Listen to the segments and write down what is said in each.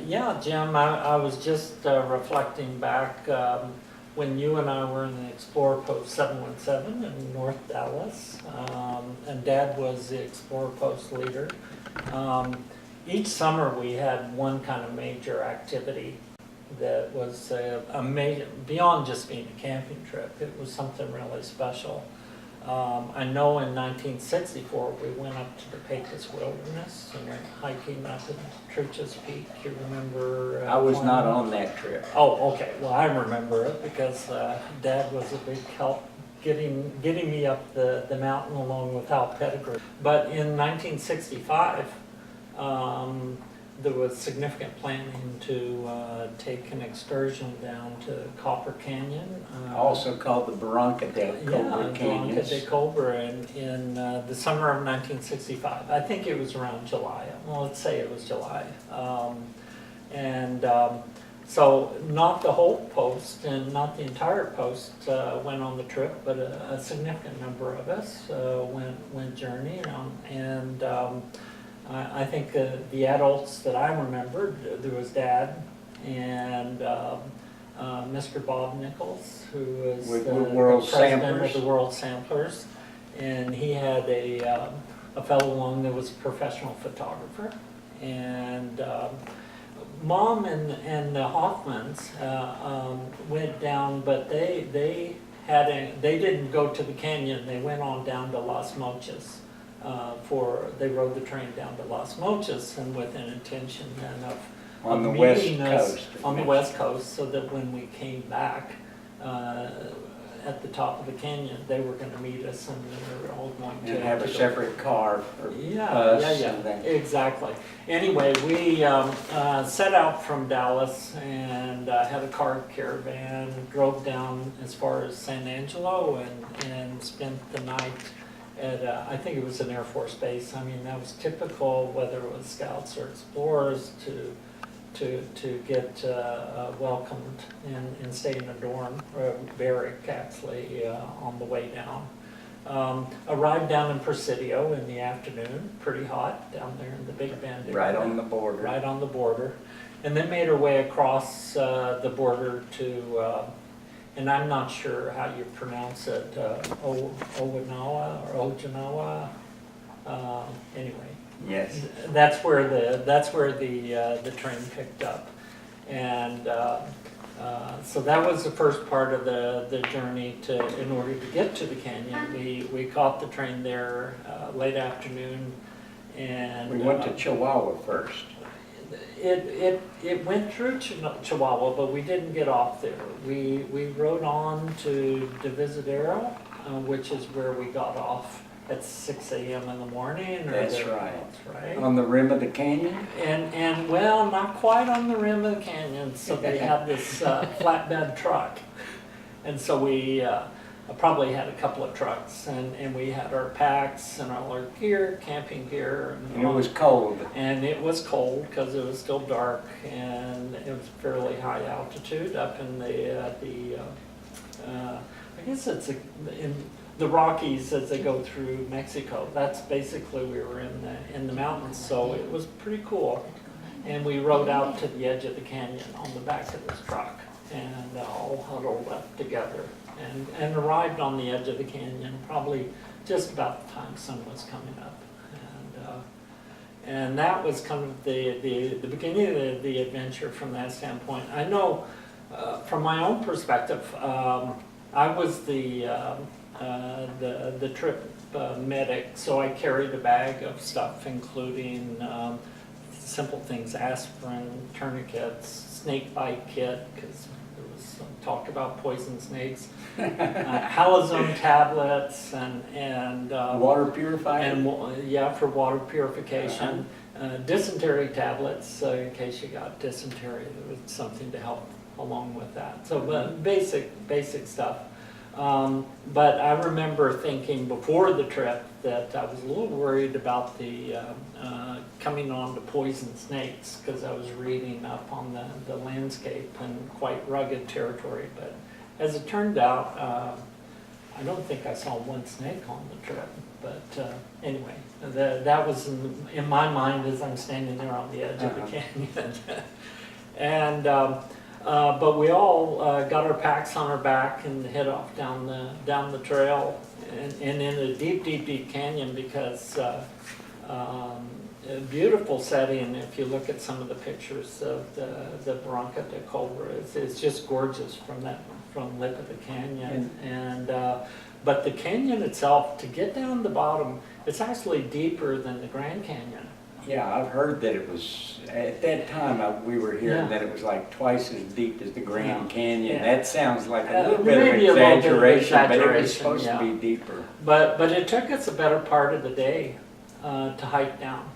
Yeah, Jim, I was just reflecting back when you and I were in the Explorer Post 717 in North Dallas, and Dad was the Explorer Post leader. Each summer we had one kind of major activity that was a major, beyond just being a camping trip. It was something really special. I know in 1964 we went up to the Pecos Wilderness and went hiking up at Church's Peak. You remember? I was not on that trip. Oh, okay. Well, I remember it because Dad was a big help getting me up the mountain along with Hal Pettigrew. But in 1965, there was significant planning to take an excursion down to Copper Canyon. Also called the Barranca del Cobre Canyon. Barranca del Cobre in the summer of 1965. I think it was around July. Well, let's say it was July. So not the whole post and not the entire post went on the trip, but a significant number of us went journeying. I think the adults that I remembered, there was Dad and Mr. Bob Nichols, who was With the World president Samplers. of the World Samplers, and he had a fellow along that was a professional photographer, and Mom and the Hoffmans went down, but they didn't go to the canyon. They went on down to Las Mochas. They rode the train down to Las Mochas, and with an intention then of On the meeting West us Coast. on the West Coast, so that when we came back at the top of the canyon, they were going to meet us, and we were all going to And have a go. separate car for Yeah, us. yeah, and then- exactly. Anyway, we set out from Dallas and had a car caravan, drove down as far as San Angelo and spent the night at, I think it was an Air Force base. I mean, that was typical, whether it was scouts or explorers, to get welcomed and stay in a dorm, or a barrack actually, on the way down. Arrived down in Presidio in the afternoon, pretty hot down there in the Big Bend area. Right on the border. Right on the border. And then made our way across the border to, and I'm not sure how you pronounce it, Owanawa or Ojinawa. Anyway, Yes. that's where the train picked up, and so that was the first part of the journey. In order to get to the canyon, we caught the train there late afternoon, and We went to Chihuahua first. It went through Chihuahua, but we didn't get off there. We rode on to Divisadero, which is where we got off at 6 a.m. in the morning. That's right. That's right. On the rim of the canyon? And well, not quite on the rim of the canyon. So they had this flatbed truck, and so we probably had a couple of trucks, and we had our packs and all our gear, camping gear. And it was cold. And it was cold because it was still dark, and it was fairly high altitude up in I guess it's in the Rockies as they go through Mexico. That's basically, we were in the mountains, so it was pretty cool. And we rode out to the edge of the canyon on the back of this truck, and all huddled up together, and arrived on the edge of the canyon probably just about the time sun was coming up. And that was kind of the beginning of the adventure from that standpoint. I know from my own perspective, I was the trip medic, so I carried a bag of stuff, including simple things: aspirin, tourniquets, snake bite kit, because there was some talk about poison snakes, halazone tablets, and Water purifier? and yeah, for water purification. Dysentery tablets, in case you got dysentery, there was something to help along with that. So basic stuff. But I remember thinking before the trip that I was a little worried about the coming on to poison snakes, because I was reading up on the landscape and quite rugged territory. But as it turned out, I don't think I saw one snake on the trip. But anyway, that was in my mind as I'm standing there on the edge of the canyon. And but we all got our packs on our back and head off down the trail, and in a deep canyon, because a beautiful setting. If you look at some of the pictures of the Barranca de Cobra, it's just gorgeous from lip of the canyon. And but the canyon itself, to get down the bottom, it's actually deeper than the Grand Canyon. Yeah, I've heard that it was, at that time, we were hearing that it was like twice as deep as the Grand Canyon. Yeah. That sounds like a little bit of Maybe a little bit of exaggeration, but it was exaggeration, supposed yeah. to be deeper. But it took us a better part of the day to hike down.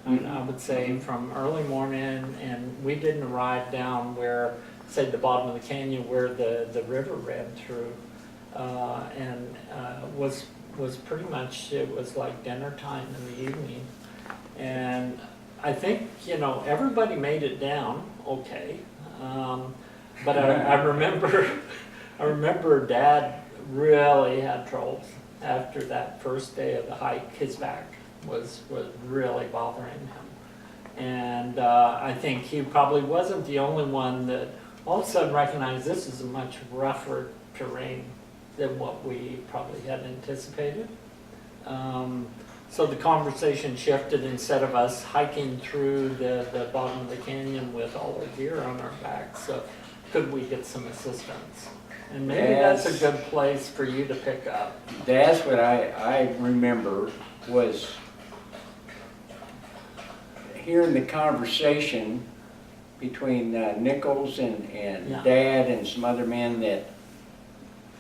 I would say from early morning, and we didn't arrive down where, say, the bottom of the canyon where the river ran through, and was pretty much, it was like dinner time in the evening. And I think, everybody made it down okay. But I remember Dad really had troubles after that first day of the hike. His back was really bothering him. And I think he probably wasn't the only one that all of a sudden recognized this is a much rougher terrain than what we probably had anticipated. So the conversation shifted. Instead of us hiking through the bottom of the canyon with all our gear on our backs, so could we get some assistance? And maybe that's a good place for you to pick up. That's what I remember, was hearing the conversation between Nichols and Dad and some other men, that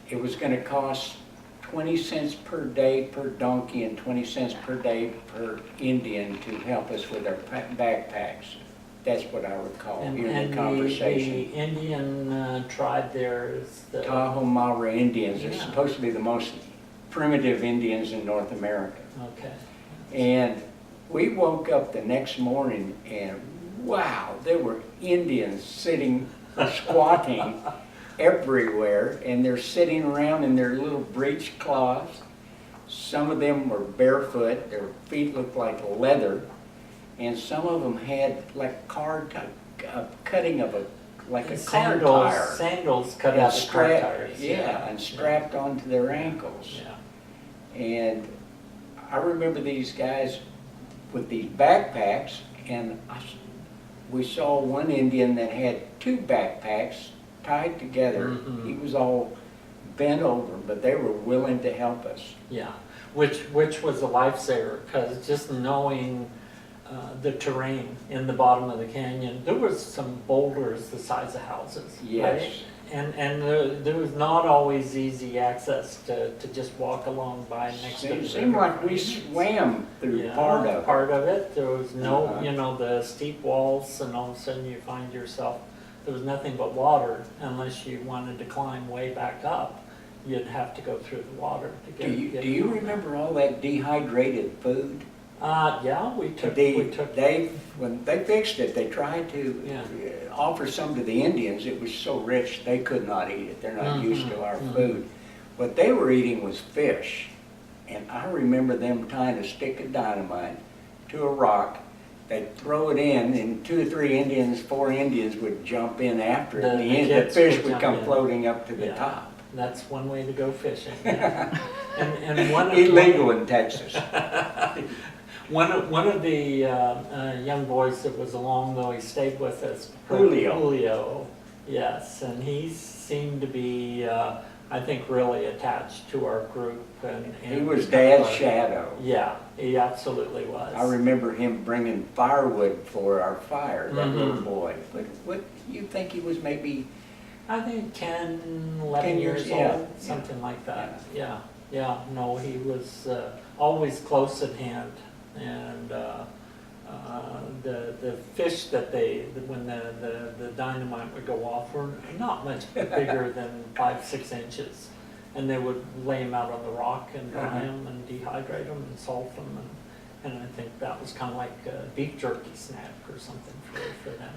it was going to cost 20 cents per day per donkey and 20 cents per day per Indian to help us with our backpacks. That's what I recall hearing the conversation. The Indian tribe there is the Tarahumara Indians are Yeah. supposed to be the most primitive Indians in North America. Okay. And we woke up the next morning and wow, there were Indians sitting, squatting everywhere, and they're sitting around in their little breech cloths. Some of them were barefoot, their feet looked like leather, and some of them had like cutting of like a car tire. Sandals cut out of car tires. Yeah, and strapped onto their ankles. Yeah. And I remember these guys with these backpacks, and we saw one Indian that had two backpacks tied together. Mhm. He was all bent over, but they were willing to help us. Yeah, which was a lifesaver, because just knowing the terrain in the bottom of the canyon, there was some boulders the size of houses. Yes. Right? And there was not always easy access to just walk along by next to the It river. seemed like we swam through Yeah, part of it. part of it. There was no, Uh-huh. the steep walls, and all of a sudden you find yourself, there was nothing but water, unless you wanted to climb way back up. You'd have to go through the water to get. Do you remember all that dehydrated food? Yeah, we took. When they fixed it, they tried to Yeah. offer some to the Indians. It was so rich, they could not eat it. They're not used to our food. What they were eating was fish. And I remember them tying a stick of dynamite to a rock. They'd throw it in, and 2 or 3 Indians, 4 Indians would jump in after it. The The kids fish would would jump come in. floating up to the Yeah. top. That's one way to go fishing. Yeah. and one of, Illegal in Texas. One of the young boys that was along, though, he stayed with us. Julio. Yes, and he seemed to be, I think, really attached to our group. And He was Dad's shadow. Yeah, he absolutely was. I remember him bringing firewood for our fire, that little Mhm. boy. But what, you think he was maybe, I think 10, 11 10 years years, yeah, old, something like that. Yeah, no, he was always close at hand. And the fish that when the dynamite would go off were not much bigger than 5-6 inches. And they would lay them out on the rock and dry them and dehydrate them and salt them. And I think that was kind of like a beef jerky snack or something for them.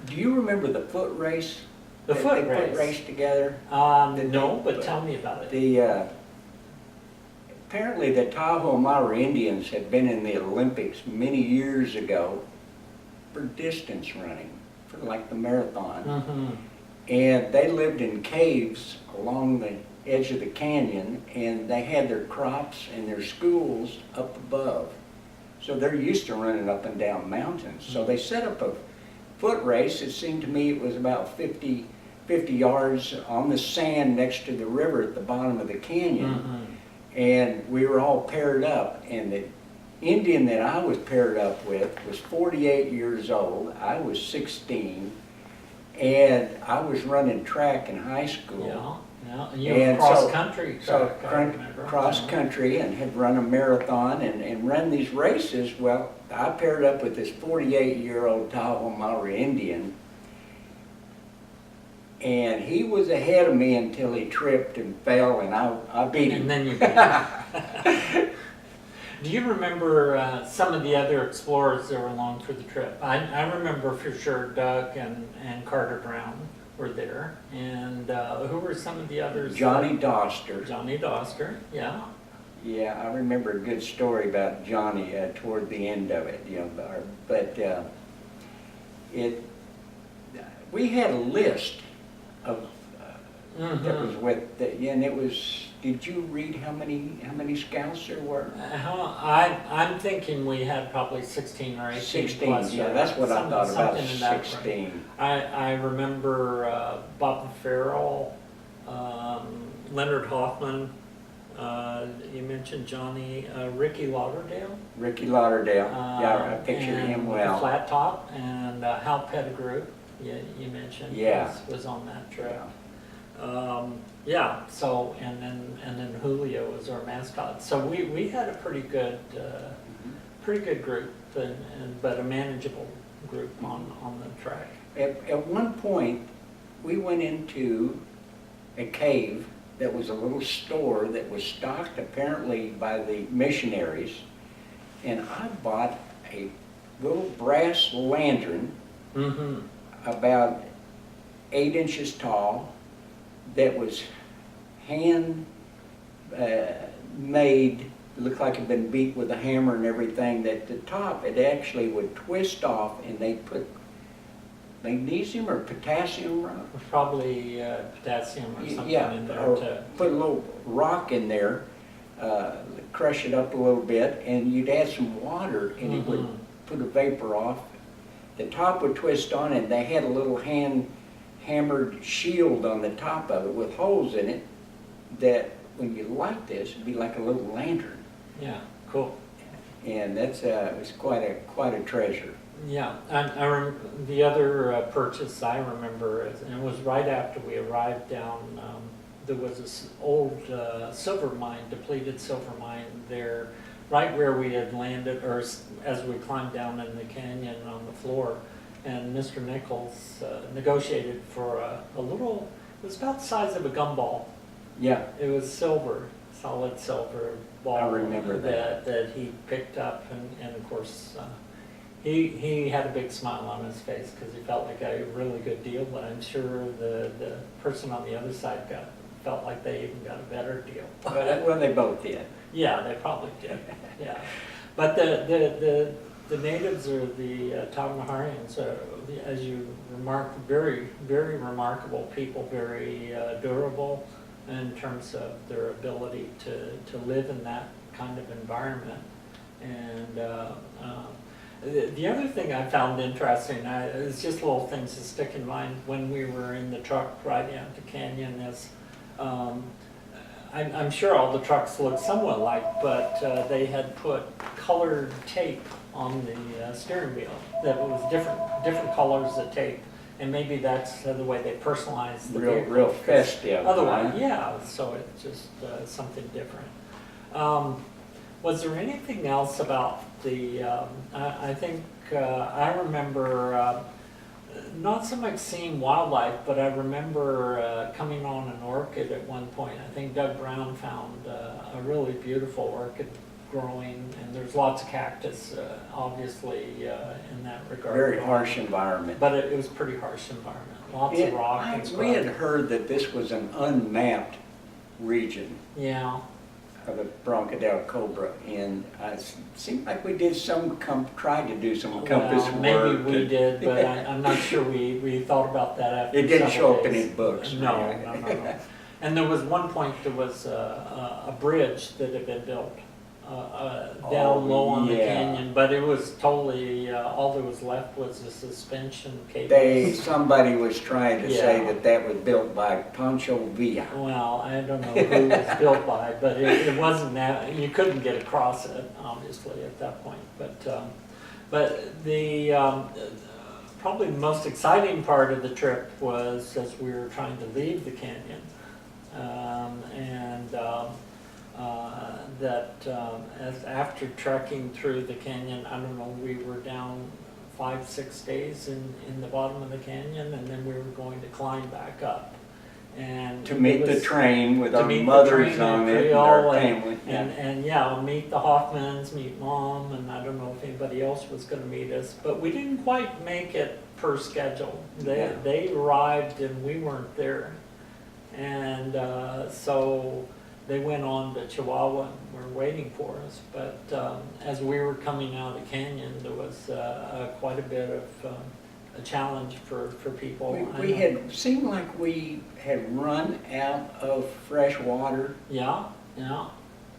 do you remember the foot race? The They foot put race. together? No, but tell me about it. The apparently the Tahoe Maori Indians had been in the Olympics many years ago for distance running, for like the marathon. Mm-hmm. And they lived in caves along the edge of the canyon, and they had their crops and their schools up above. So they're used to running up and down mountains. So they set up a foot race. It seemed to me it was about 50 yards on the sand next to the river at the bottom of the canyon. Mm-hmm. And we were all paired up, and the Indian that I was paired up with was 48 years old. I was 16, and I was running track in high school. Yeah, and you were And cross so- country. So track, I remember. cross country, and had run a marathon and run these races. Well, I paired up with this 48-year-old Tahoe Maori Indian, and he was ahead of me until he tripped and fell, and I beat him. And then you beat him. Do you remember some of the other explorers that were along for the trip? I remember for sure Doug and Carter Brown were there. And who were some of the others? Johnny Doster. Johnny Doster, yeah. Yeah, I remember a good story about Johnny toward the end of it, you know. But we had a list of that was with, and it was. Did you read how many scouts there were? I'm thinking we had probably 16 or 18 16. plus. Yeah, that's what I thought about. Something in that range. 16. I remember Bob Farrell, Leonard Hoffman. You mentioned Johnny, Ricky Lauderdale. Ricky Lauderdale. Yeah, I picture and him well. Flat Top, and Hal Pettigrew. You mentioned. Yeah. was on that trip. Yeah. Yeah. So and then Julio was our mascot. So we had a pretty good group, but a manageable group on the track. At one point, we went into a cave that was a little store that was stocked apparently by the missionaries, and I bought a little brass lantern Mm-hmm. about 8 inches tall that was hand made, looked like it had been beat with a hammer and everything, that the top it actually would twist off, and they put magnesium or potassium rock? Probably potassium or something Yeah, in there or to. put a little rock in there, crush it up a little bit, and you'd add some water, and it would Mhm. put a vapor off. The top would twist on, and they had a little hand-hammered shield on the top of it with holes in it that when you light this, it'd be like a little lantern. Yeah, cool. And that's it was quite a treasure. Yeah, the other purchase I remember, and it was right after we arrived down, there was this old silver mine, depleted silver mine there, right where we had landed, or as we climbed down in the canyon on the floor. And Mr. Nichols negotiated for a little, it was about the size of a gumball. Yeah, It was silver, solid silver ball. I remember that. That he picked up, and of course, he had a big smile on his face because he felt like a really good deal, but I'm sure the person on the other side felt like they even got a better deal. well, they both did. Yeah, they probably did, yeah. But the natives, or the Taumaharians, are, as you remarked, very, very remarkable people, very durable in terms of their ability to live in that kind of environment. And the other thing I found interesting, it's just little things that stick in mind when we were in the truck riding out the canyon, is I'm sure all the trucks look somewhat alike, but they had put colored tape on the steering wheel that was different colors of tape, and maybe that's the way they personalize the vehicle. Real festive. Otherwise, huh? yeah, so it's just something different. Was there anything else about the, I think, I remember not so much seeing wildlife, but I remember coming on an orchid at one point. I think Doug Brown found a really beautiful orchid growing, and there's lots of cactus, obviously, in that regard. Very harsh environment. But it was pretty harsh environment, lots of rock and We had scrub. heard that this was an unmapped region. Yeah, of the Bronco del Cobra, and it seemed like we did tried to do some compass Well, work. maybe we did, but I'm not sure we thought about that after It didn't several show up in days. his books. No, right? no. And there was one point, there was a bridge that had been built down low on the yeah. canyon, but it was totally, all that was left was the suspension cables. Somebody was trying to say Yeah. that was built by Pancho Villa. Well, I don't know who it was built by, but it wasn't that, you couldn't get across it, obviously, at that point. But the, probably the most exciting part of the trip was as we were trying to leave the canyon. As after trekking through the canyon, I don't know, we were down 5-6 days in the bottom of the canyon, and then we were going to climb back up. And To meet it the was- train with to our meet the mothers train on in it and our Creole family. and yeah, meet the Hoffmans, meet Mom, and I don't know if anybody else was gonna meet us, but we didn't quite make it per schedule. Yeah. They arrived and we weren't there. And so they went on to Chihuahua and were waiting for us. But as we were coming out of the canyon, there was quite a bit of a challenge for people. We had seemed like we had run out of fresh water Yeah.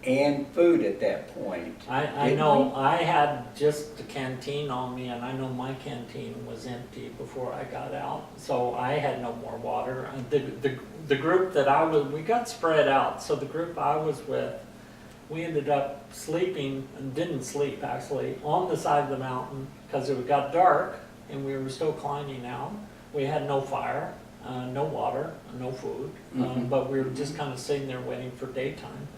and food at that point. I Didn't know, we? I had just the canteen on me, and I know my canteen was empty before I got out, so I had no more water. And the group that we got spread out, so the group I was with, we ended up sleeping, and didn't sleep actually, on the side of the mountain, because it got dark, and we were still climbing out. We had no fire, no water, no food, Mhm. but we were just kind of sitting there waiting for daytime.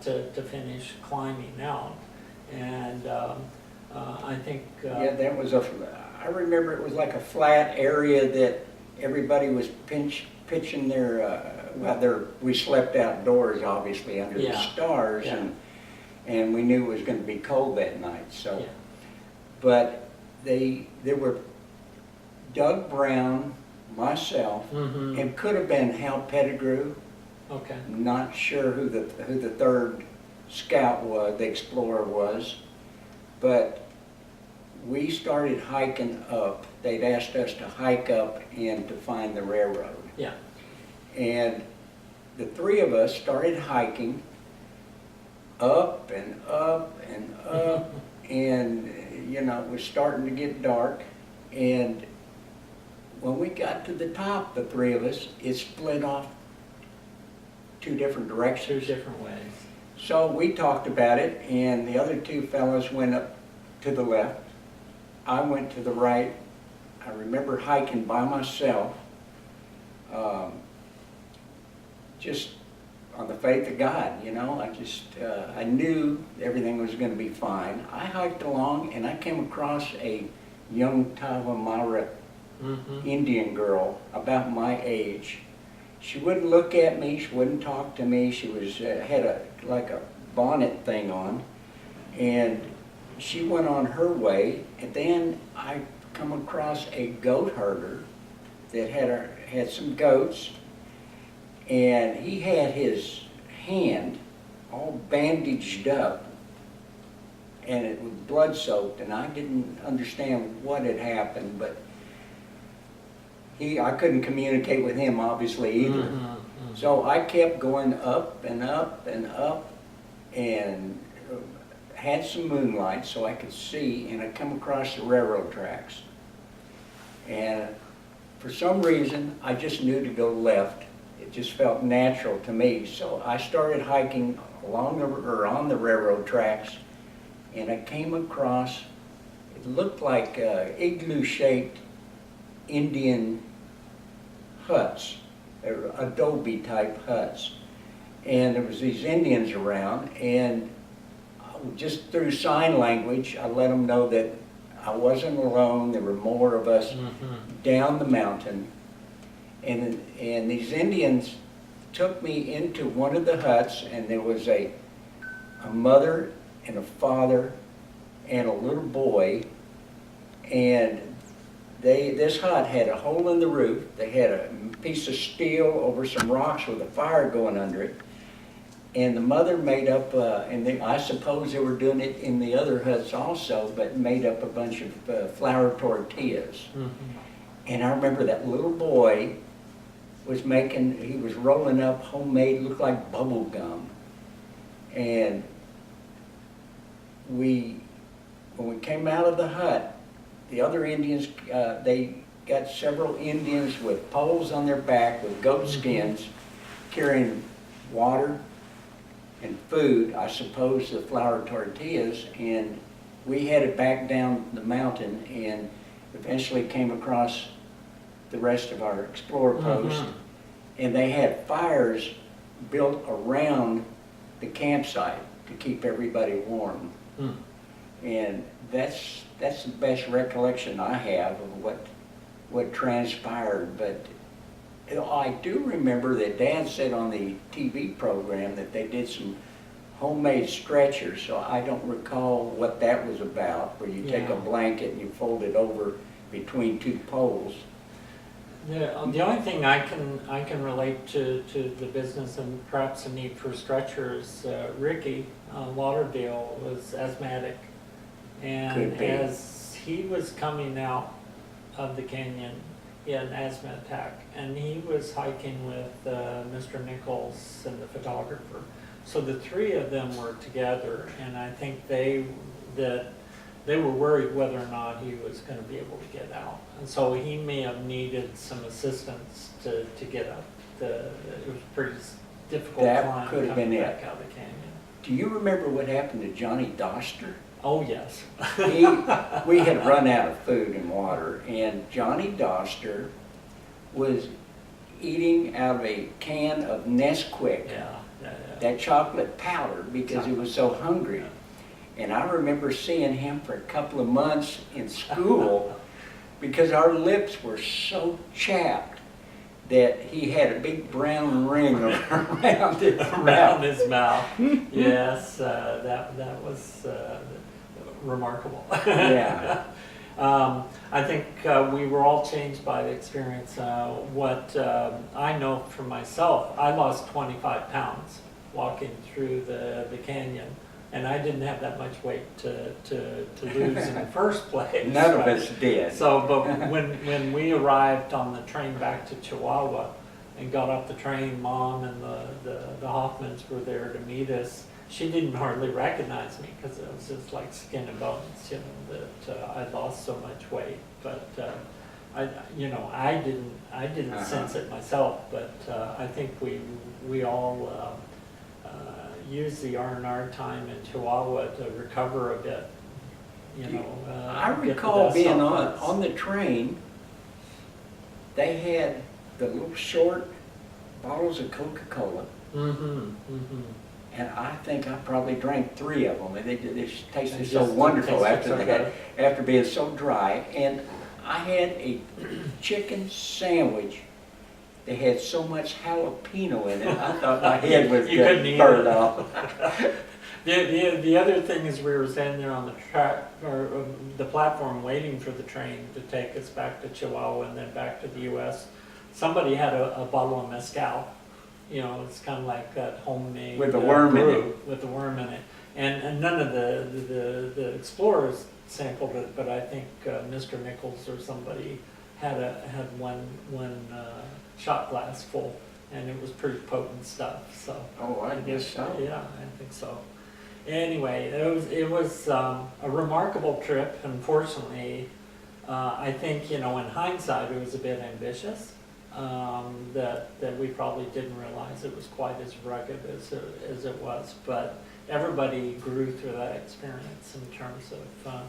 To finish climbing out. And I think... Yeah, that was I remember it was like a flat area that everybody was pitching we slept outdoors, obviously, under the Yeah. stars, Yeah. and we knew it was going to be cold that night, so. Yeah. But there were Doug Brown, myself, Mhm. and could have been Hal Pettigrew. Okay. Not sure who the third scout was, the explorer was, but we started hiking up. They'd asked us to hike up and to find the railroad. Yeah. And the three of us started hiking up and up and up, and it was starting to get dark. And when we got to the top, the three of us, it split off two different Two directions. different ways. So we talked about it, and the other two fellows went up to the left. I went to the right. I remember hiking by myself, just on the faith of God, I knew everything was going to be fine. I hiked along, and I came across a young Tarahumara Mm-hmm. Indian girl about my age. She wouldn't look at me, she wouldn't talk to me, she had like a bonnet thing on, and she went on her way, and then I come across a goat herder that had some goats, and he had his hand all bandaged up, and it was blood soaked, and I didn't understand what had happened, but I couldn't communicate with him obviously either. Mm-hmm. So I kept going up and up and up, and had some moonlight so I could see, and I come across the railroad tracks. And for some reason, I just knew to go left. It just felt natural to me. So I started hiking on the railroad tracks, and I came across, it looked like igloo-shaped Indian huts, adobe type huts. And there was these Indians around, and just through sign language, I let them know that I wasn't alone. There were more of us down the mountain. And these Indians took me into one of the huts, and there was a mother and a father and a little boy, and this hut had a hole in the roof. They had a piece of steel over some rocks with a fire going under it. And the mother made up, I suppose they were doing it in the other huts also, but made up a bunch of flour tortillas. Mhm. And I remember that little boy he was rolling up homemade, looked like bubble gum. And when we came out of the hut, the other Indians, they got several Indians with poles on their back with goat skins, carrying water and food, I suppose the flour tortillas, and we headed back down the mountain and eventually came across the rest of our explorer post, and they had fires built around the campsite to keep everybody warm. Mm. And that's the best recollection I have of what transpired. But I do remember that Dad said on the TV program that they did some homemade stretchers, so I don't recall what that was about, where you take a blanket and you fold it over between two poles. The only thing I can relate to the business and perhaps the need for stretchers, Ricky Lauderdale was asthmatic, and as he was coming out of the canyon, he had an asthma attack, and he was hiking with Mr. Nichols and the photographer. So the three of them were together, and I think they were worried whether or not he was going to be able to get out. And so he may have needed some assistance to get up. It was a pretty difficult climb could have been coming back out of the canyon. Do you remember what happened to Johnny Doster? Oh, yes. We had run out of food and water, and Johnny Doster was eating out of a can of Nesquik, that chocolate powder, because he was so hungry. And I remember seeing him for a couple of months in school because our lips were so chapped that he had a big brown ring around his mouth. Around his mouth. Yes, that was remarkable. Yeah. I think we were all changed by the experience. What I know for myself, I lost 25 pounds walking through the canyon. And I didn't have that much weight to lose in the first place. None of us did. So, but when we arrived on the train back to Chihuahua and got off the train, Mom and the Hoffmans were there to meet us. She didn't hardly recognize me because it was just like skin and bones, that I lost so much weight. But I didn't sense it myself. But I think we all. Use the R&R time in Chihuahua to recover a bit, I recall being on the train, they had the little short bottles of Coca-Cola. And I think I probably drank 3 of them. They tasted so wonderful after being so dry. And I had a chicken sandwich. They had so much jalapeno in it, I thought my head was getting burned off. The other thing is we were standing there on the track, or the platform, waiting for the train to take us back to Chihuahua and then back to the U.S. Somebody had a bottle of mezcal. It's kind of like that homemade with the worm in it. With the worm in it. And none of the explorers sampled it, but I think Mr. Nichols or somebody had one shot glass full, and it was pretty potent stuff. So I guess so. Yeah, I think so. Anyway, it was a remarkable trip. Unfortunately, I think in hindsight it was a bit ambitious. That we probably didn't realize it was quite as rugged as it was. But everybody grew through that experience in terms of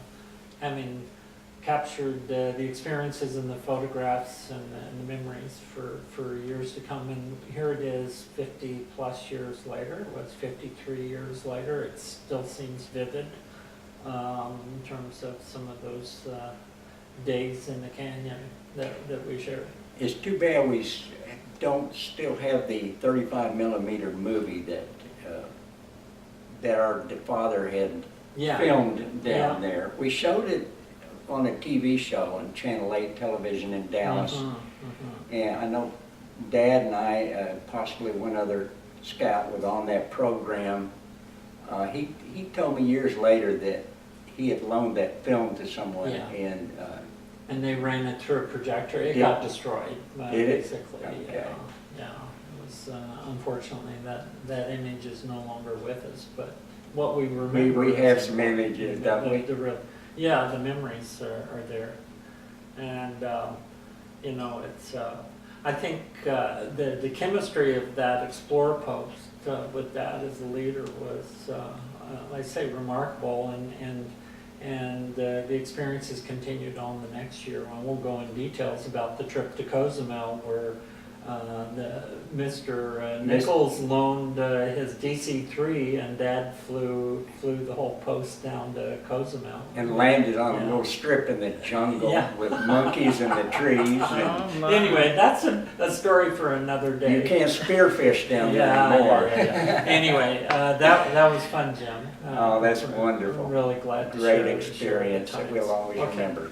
having captured the experiences and the photographs and the memories for years to come. And here it is 50 plus years later. It was 53 years later. It still seems vivid in terms of some of those days in the canyon that we shared. It's too bad we don't still have the 35 millimeter movie that our father had filmed down there. We showed it on a TV show on Channel 8 television in Dallas. And I know Dad and I, possibly one other Scout was on that program, he told me years later that he had loaned that film to someone Yeah. and they ran it through a projector. It Yeah. got destroyed, Did it? basically. Okay. Yeah, it was, unfortunately, that image is no longer with us, but what we remember. we have is some images, don't we? Yeah, the memories are there. And, you know, it's, I think the chemistry of that Explorer post with Dad as the leader was, like I say, remarkable, and the experiences continued on the next year. I won't go in details about the trip to Cozumel where Mr. Nichols loaned his DC-3 and Dad flew the whole post down to Cozumel. And landed on a Yeah. little strip in the jungle Yeah. with monkeys in the trees. And Anyway, that's a story for another day. you can't spearfish down there Yeah, anymore. yeah. Anyway, that was fun, Jim. Oh, that's wonderful. Really glad to Great share the experience that times. we'll always Okay. remember.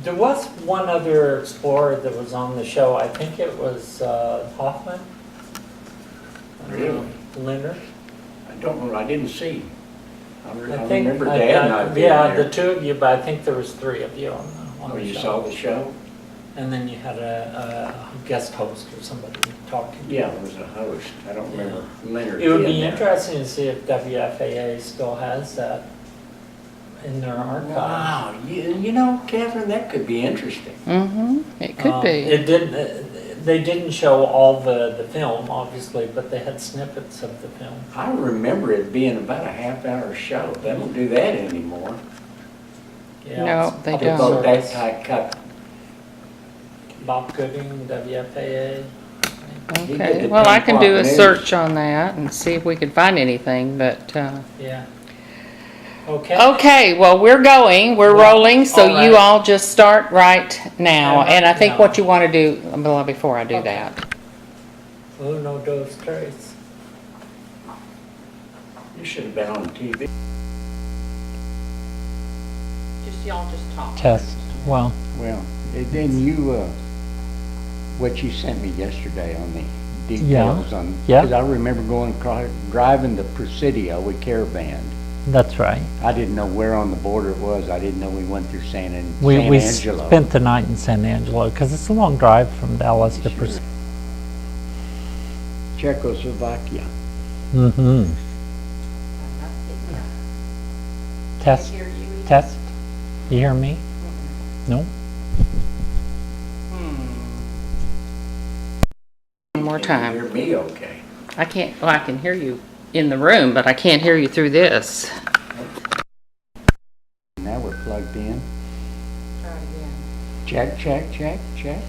There was one other explorer that was on the show. I think it was Hoffman. Really? Leonard. I don't know, I didn't see. I I think. remember Dad and I being Yeah, there. the two of you, but I think there was three of you on Oh, the you show. saw the show? And then you had a guest host or somebody talking. Yeah, there was a host. I don't remember Leonard. It would be being there. interesting to see if WFAA still has that in their archive. Wow, you know, Catherine, that could be interesting. Mm-hmm, it could be. It didn't. They didn't show all the film, obviously, but they had snippets of the film. I remember it being about a half-hour show. They don't do that anymore. Yeah, No, it's they public don't. About that service. type cut. Bob Gooding, WFAA. He did Okay, the well, I 10 can do a o'clock news. search on that and see if we can find anything, but, Yeah. Okay. okay, well, we're Well, rolling, so all you right. all just start right now. Yeah, And I think now. what you want to do, well, before I do Okay. that, Uno, dos, tres. You should have been on TV. y'all just talk. Test. Well, Well, and then you, what you sent me yesterday on the details on, Yeah. because I remember going across, driving the Presidio with Caravan. that's right. I didn't know where on the border it was. I didn't know we went through San We Angelo. spent the night in San Angelo because it's a long drive from Dallas to Sure. Pres. Czechoslovakia. Mm-hmm. Test. Test. You hear me? No. One more Can you time. hear me okay? I can't, well, I can hear you in the room, but I can't hear you through this. Now we're plugged in. Try it again. Check, check, check, check.